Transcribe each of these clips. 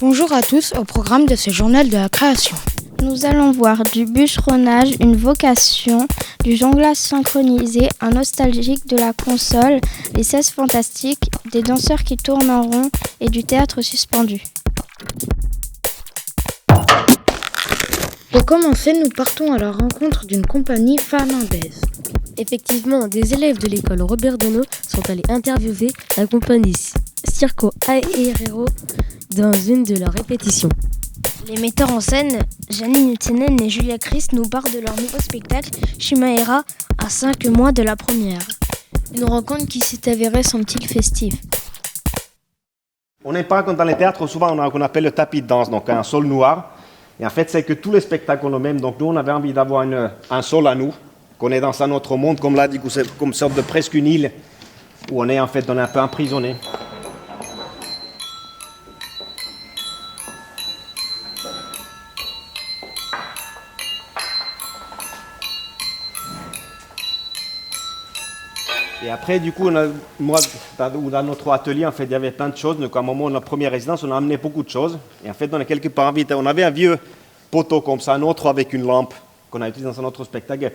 Bonjour à tous au programme de ce journal de la création. Nous allons voir du bûcheronnage, une vocation, du jonglage synchronisé, un nostalgique de la console, les 16 fantastiques, des danseurs qui tournent en rond et du théâtre suspendu. Pour commencer, nous partons à la rencontre d'une compagnie finlandaise. Effectivement, des élèves de l'école Robert Deneau sont allés interviewer la compagnie Circo Aerero dans une de leurs répétitions. Les metteurs en scène, Janine Tenen et Julia Christ, nous parlent de leur nouveau spectacle Chimera à 5 mois de la première. Une rencontre qui s'est avérée semble-t-il festive. On n'aime pas quand dans les théâtres, souvent on a ce qu'on appelle le tapis de danse, donc un sol noir. Et en fait, c'est que tous les spectacles ont le même. Donc nous, on avait envie d'avoir un sol à nous, qu'on est dans un autre monde, comme là, du coup, c'est comme une sorte de presque une île, où on est un peu emprisonné. Et après, du coup, dans notre atelier, en fait, il y avait plein de choses. Donc, à un moment, dans la première résidence, on a amené beaucoup de choses. Et en fait, on a quelque part invité. On avait un vieux poteau comme ça, un autre avec une lampe qu'on a utilisé dans un autre spectacle.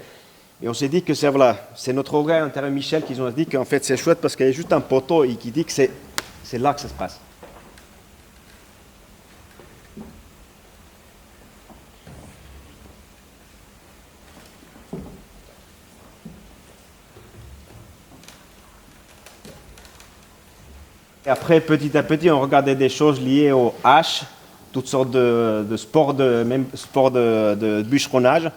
Et on s'est dit que c'est notre horaire intérieur Michel qui nous a dit qu'en fait, c'est chouette parce qu'il y a juste un poteau et qui dit que c'est là que ça se passe. Et après, petit à petit, on regardait des choses liées au hache, toutes sortes de sports, même sports de bûcheronnage.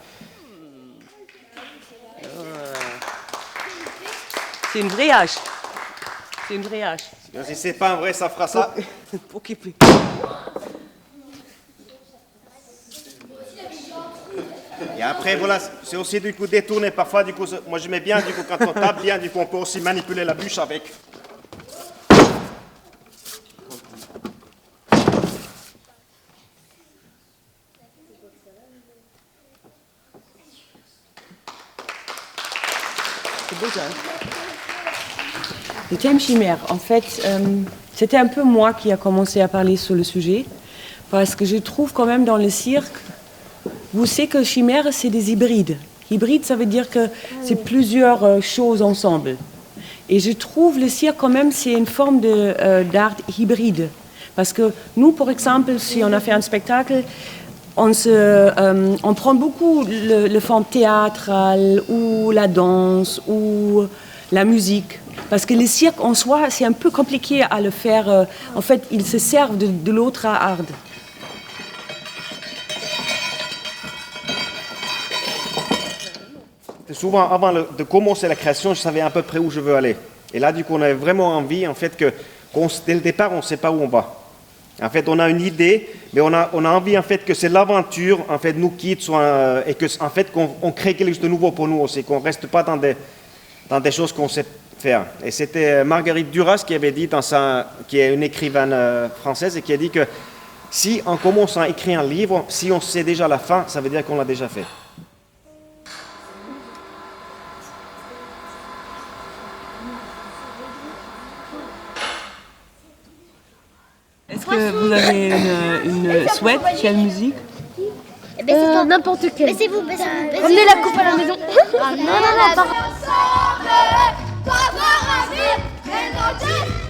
C'est une vraie hache. C'est une vraie hache. Si c'est pas un vrai, ça fera ça. Et après, voilà, c'est aussi du coup détourné parfois. Du coup, moi j'aimais bien, du coup, quand on tape bien, du coup, on peut aussi manipuler la bûche avec. C'est beau ça. Le thème chimère, en fait, c'était un peu moi qui a commencé à parler sur le sujet, parce que je trouve quand même dans le cirque, vous savez que chimère, c'est des hybrides. Hybride, ça veut dire que c'est plusieurs choses ensemble. Et je trouve le cirque quand même, c'est une forme d'art hybride. Parce que nous, par exemple, si on a fait un spectacle, on prend beaucoup le forme théâtrale ou la danse ou la musique. Parce que le cirque en soi, c'est un peu compliqué à le faire. En fait, ils se servent de l'autre art. Souvent, avant de commencer la création, je savais à peu près où je veux aller. Et là, du coup, on avait vraiment envie, en fait, dès le départ, on ne sait pas où on va. En fait, on a une idée, mais on a envie, en fait, que c'est l'aventure, en fait, nous quitte, et que, en fait, qu'on crée quelque chose de nouveau pour nous aussi, qu'on ne reste pas dans des choses qu'on sait faire. Et c'était Marguerite Duras qui avait dit, qui est une écrivaine française, et qui a dit que si, en commençant à écrire un livre, si on sait déjà la fin, ça veut dire qu'on l'a déjà fait. Est-ce que vous avez une souhaite? Quelle musique? N'importe quelle. Baissez-vous. Ramenez la coupe à la maison. Non,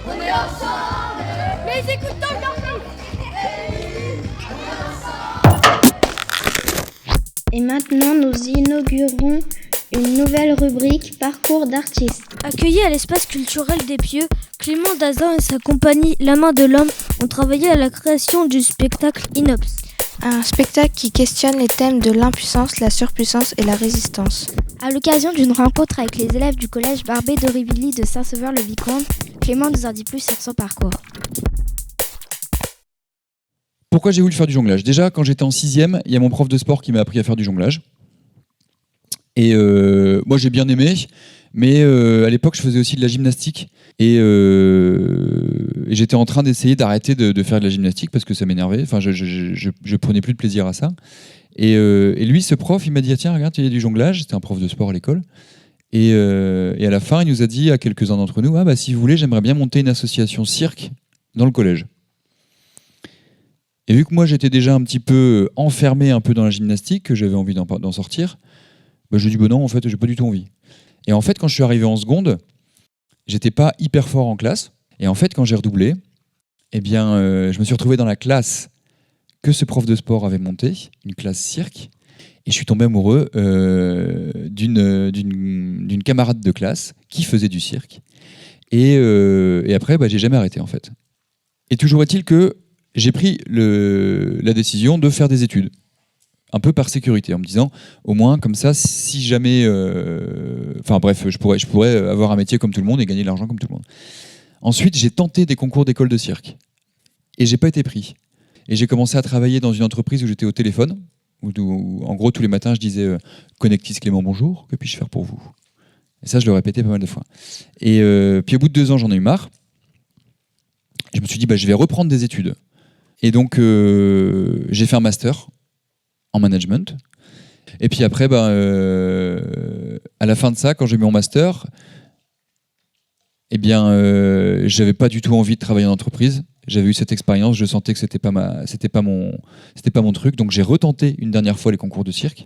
on est ensemble. Mais écoute ton garçon. Et maintenant, nous inaugurons une nouvelle rubrique Parcours d'artistes. Accueillis à l'espace culturel des Pieux, Clément Dazan et sa compagnie La Main de l'Homme ont travaillé à la création du spectacle Inops. Un spectacle qui questionne les thèmes de l'impuissance, la surpuissance et la résistance. À l'occasion d'une rencontre avec les élèves du collège Barbé d'Aurevilly de Saint-Sauveur-le-Vicomte, Clément nous en dit plus sur son parcours. Pourquoi j'ai voulu faire du jonglage? Déjà, quand j'étais en 6e, il y a mon prof de sport qui m'a appris à faire du jonglage. Et moi, j'ai bien aimé, mais à l'époque, je faisais aussi de la gymnastique. Et j'étais en train d'essayer d'arrêter de faire de la gymnastique parce que ça m'énervait. Enfin, je prenais plus de plaisir à ça. Et lui, ce prof, il m'a dit, tiens, regarde, il y a du jonglage. C'était un prof de sport à l'école. Et à la fin, il nous a dit à quelques-uns d'entre nous, si vous voulez, j'aimerais bien monter une association cirque dans le collège. Et vu que moi j'étais déjà un petit peu enfermé un peu dans la gymnastique, que j'avais envie d'en sortir, bah, je dis non, en fait, j'ai pas du tout envie. Et en fait, quand je suis arrivé en seconde, j'étais pas hyper fort en classe. Et en fait, quand j'ai redoublé, eh bien, je me suis retrouvé dans la classe que ce prof de sport avait montée, une classe cirque. Et je suis tombé amoureux d'une camarade de classe qui faisait du cirque. Et après, bah, j'ai jamais arrêté en fait. Et toujours est-il que j'ai pris la décision de faire des études, un peu par sécurité, en me disant, au moins comme ça, si jamais... Enfin bref, je pourrais avoir un métier comme tout le monde et gagner de l'argent comme tout le monde. Ensuite, j'ai tenté des concours d'école de cirque. Et j'ai pas été pris. Et j'ai commencé à travailler dans une entreprise où j'étais au téléphone, où en gros, tous les matins, je disais « Connectis Clément, bonjour, que puis-je faire pour vous ?» Et ça, je le répétais pas mal de fois. Et puis au bout de 2 ans, j'en ai eu marre. Je me suis dit, bah, je vais reprendre des études. Et donc, j'ai fait un master en management. Et puis après, bah, à la fin de ça, quand j'ai eu mon master, eh bien, j'avais pas du tout envie de travailler en entreprise. J'avais eu cette expérience, je sentais que c'était pas mon truc. Donc, j'ai retenté une dernière fois les concours de cirque.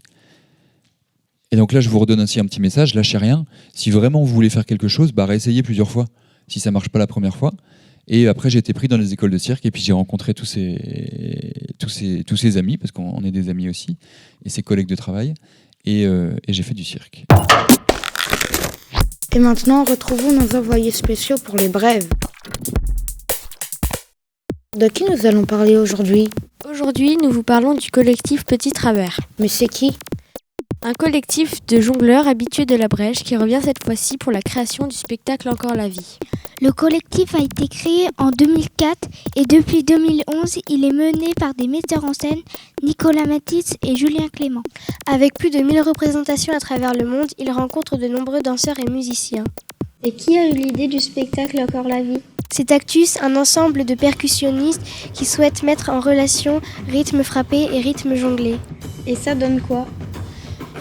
Et donc là, je vous redonne aussi un petit message, lâchez rien. Si vraiment vous voulez faire quelque chose, bah, réessayez plusieurs fois, si ça marche pas la première fois. Et après, j'ai été pris dans les écoles de cirque et puis j'ai rencontré tous ces amis, parce qu'on est des amis aussi, et ses collègues de travail. Et j'ai fait du cirque. Et maintenant, retrouvons nos envoyés spéciaux pour les brèves. De qui nous allons parler aujourd'hui ? Aujourd'hui, nous vous parlons du collectif Petit Travers. Mais c'est qui ? Un collectif de jongleurs habitués de la Brèche qui revient cette fois-ci pour la création du spectacle Encore la vie. Le collectif a été créé en 2004 et depuis 2011, il est mené par des metteurs en scène, Nicolas Matisse et Julien Clément. Avec plus de 1000 représentations à travers le monde, il rencontre de nombreux danseurs et musiciens. Et qui a eu l'idée du spectacle Encore la vie ? C'est Actus, un ensemble de percussionnistes qui souhaitent mettre en relation rythme frappé et rythme jonglé. Et ça donne quoi ?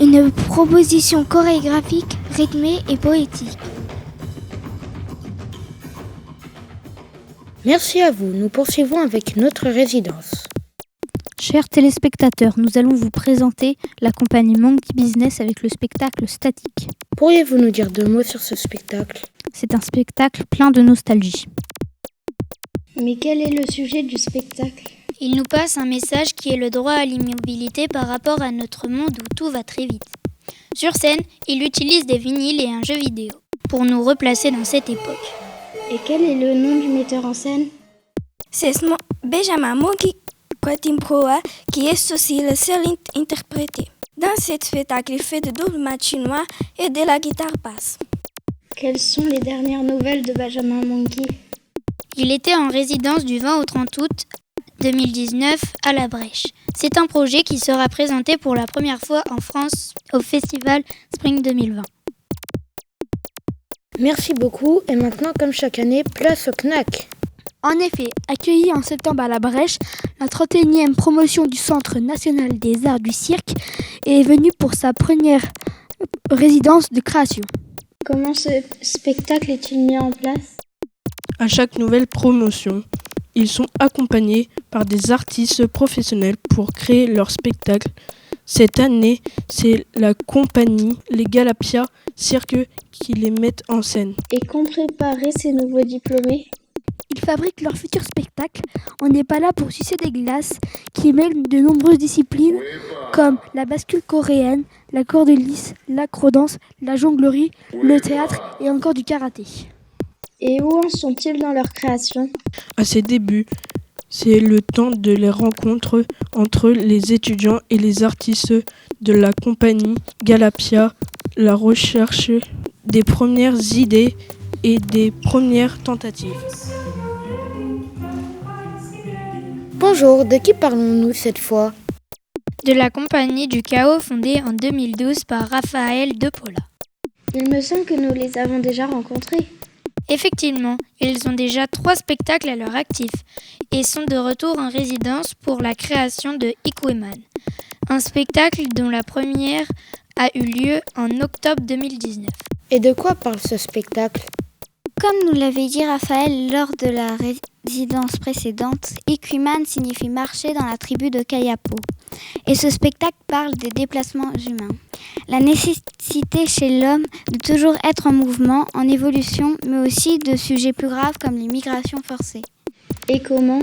Une proposition chorégraphique, rythmée et poétique. Merci à vous, nous poursuivons avec notre résidence. Chers téléspectateurs, nous allons vous présenter la compagnie Monkey Business avec le spectacle Statique. Pourriez-vous nous dire 2 mots sur ce spectacle ? C'est un spectacle plein de nostalgie. Mais quel est le sujet du spectacle ? Il nous passe un message qui est le droit à l'immobilité par rapport à notre monde où tout va très vite. Sur scène, il utilise des vinyles et un jeu vidéo pour nous replacer dans cette époque. Et quel est le nom du metteur en scène ? C'est Benjamin Monkey Kwatimproa qui est aussi le seul interprété. Dans cet spectacle, il fait de double chinois et de la guitare basse. Quelles sont les dernières nouvelles de Benjamin Monkey ? Il était en résidence du 20 au 30 août 2019 à La Brèche. C'est un projet qui sera présenté pour la première fois en France au Festival Spring 2020. Merci beaucoup et maintenant, comme chaque année, place au Knack. En effet, accueillie en septembre à La Brèche, la 31e promotion du Centre national des arts du cirque est venue pour sa première résidence de création. Comment ce spectacle est-il mis en place ? À chaque nouvelle promotion, ils sont accompagnés par des artistes professionnels pour créer leur spectacle. Cette année, c'est la compagnie Les Galapia Cirque qui les mettent en scène. Et qu'ont préparé ces nouveaux diplômés ? Ils fabriquent leur futur spectacle. On n'est pas là pour sucer des glaces qui mêlent de nombreuses disciplines comme la bascule coréenne, la corde lisse, l'acrodance, la jonglerie, le théâtre et encore du karaté. Et où en sont-ils dans leur création ? À ses débuts, c'est le temps de les rencontres entre les étudiants et les artistes de la compagnie Galapia, la recherche des premières idées et des premières tentatives. Bonjour, de qui parlons-nous cette fois ? De la compagnie du chaos fondée en 2012 par Raphaël De Paula. Il me semble que nous les avons déjà rencontrés. Effectivement, ils ont déjà 3 spectacles à leur actif et sont de retour en résidence pour la création de Ikweman, un spectacle dont la première a eu lieu en octobre 2019. Et de quoi parle ce spectacle ? Comme nous l'avait dit Raphaël lors de la coïncidence précédente, Ikuiman signifie marcher dans la tribu de Kayapo. Et ce spectacle parle des déplacements humains. La nécessité chez l'homme de toujours être en mouvement, en évolution, mais aussi de sujets plus graves comme les migrations forcées. Et comment ?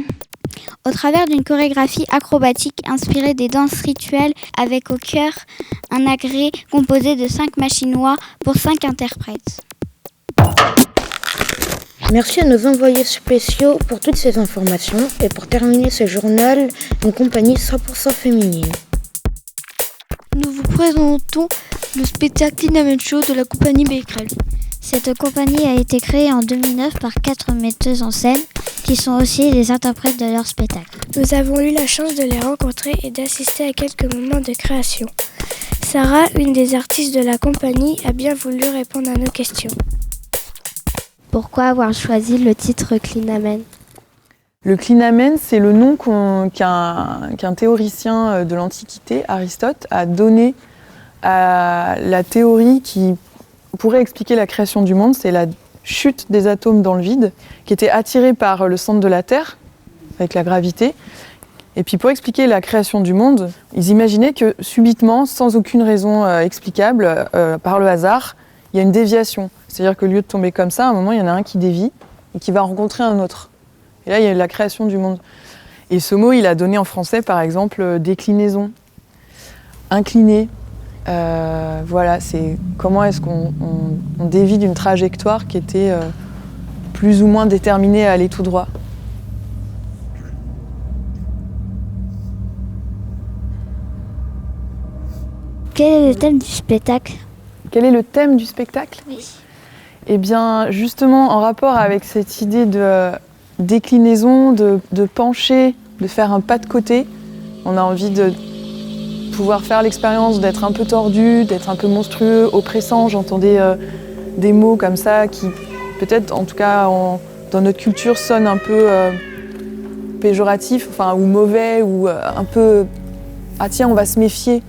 Au travers d'une chorégraphie acrobatique inspirée des danses rituelles avec au cœur un agrès composé de 5 machinois pour 5 interprètes. Merci à nos envoyés spéciaux pour toutes ces informations et pour terminer ce journal, une compagnie 100% féminine. Nous vous présentons le spectacle Clean Show de la compagnie Becquerel. Cette compagnie a été créée en 2009 par 4 metteuses en scène qui sont aussi les interprètes de leur spectacle. Nous avons eu la chance de les rencontrer et d'assister à quelques moments de création. Sarah, une des artistes de la compagnie, a bien voulu répondre à nos questions. Pourquoi avoir choisi le titre Clinamen ? Le Clinamen, c'est le nom qu'un théoricien de l'Antiquité, Aristote, a donné à la théorie qui pourrait expliquer la création du monde. C'est la chute des atomes dans le vide, qui étaient attirés par le centre de la Terre, avec la gravité. Et puis pour expliquer la création du monde, ils imaginaient que subitement, sans aucune raison explicable, par le hasard, il y a une déviation. C'est-à-dire qu'au lieu de tomber comme ça, à un moment, il y en a un qui dévie et qui va rencontrer un autre. Et là, il y a la création du monde. Et ce mot, il a donné en français, par exemple, déclinaison, incliné. Voilà, c'est comment est-ce qu'on dévie d'une trajectoire qui était plus ou moins déterminée à aller tout droit. Quel est le thème du spectacle ? Quel est le thème du spectacle ? Oui. Eh bien, justement, en rapport avec cette idée de déclinaison, de pencher, de faire un pas de côté, on a envie de pouvoir faire l'expérience d'être un peu tordu, d'être un peu monstrueux, oppressant. J'entendais des mots comme ça qui, peut-être, en tout cas, dans notre culture, sonnent un peu péjoratifs, ou mauvais, ou un peu « ah tiens, on va se méfier ».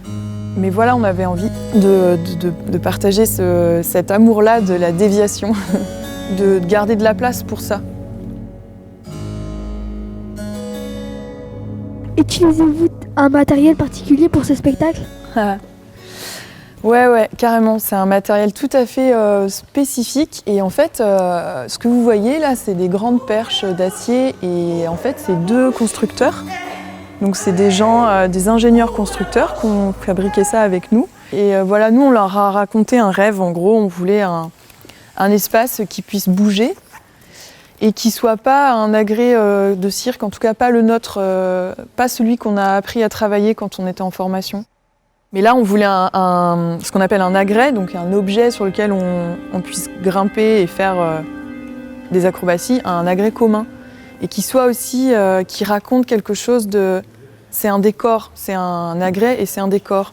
Mais voilà, on avait envie de partager cet amour-là de la déviation, de garder de la place pour ça. Utilisez-vous un matériel particulier pour ce spectacle ? Ouais, carrément. C'est un matériel tout à fait spécifique. Et en fait, ce que vous voyez là, c'est des grandes perches d'acier. Et en fait, c'est 2 constructeurs. Donc c'est des gens, des ingénieurs constructeurs qui ont fabriqué ça avec nous. Et voilà, nous on leur a raconté un rêve, en gros, on voulait un espace qui puisse bouger et qui soit pas un agrès de cirque, en tout cas pas le nôtre, pas celui qu'on a appris à travailler quand on était en formation. Mais là on voulait ce qu'on appelle un agrès, donc un objet sur lequel on puisse grimper et faire des acrobaties, un agrès commun. Et qui soit aussi, qui raconte quelque chose de... C'est un décor, c'est un agrès et c'est un décor.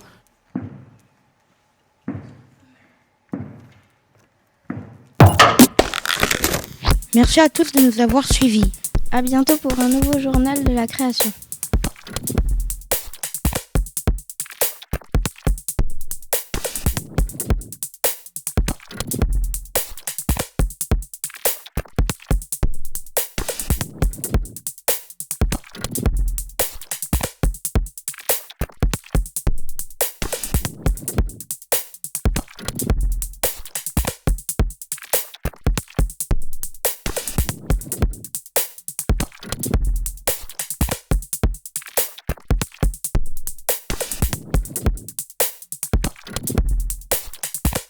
Merci à tous de nous avoir suivis. À bientôt pour un nouveau journal de la création.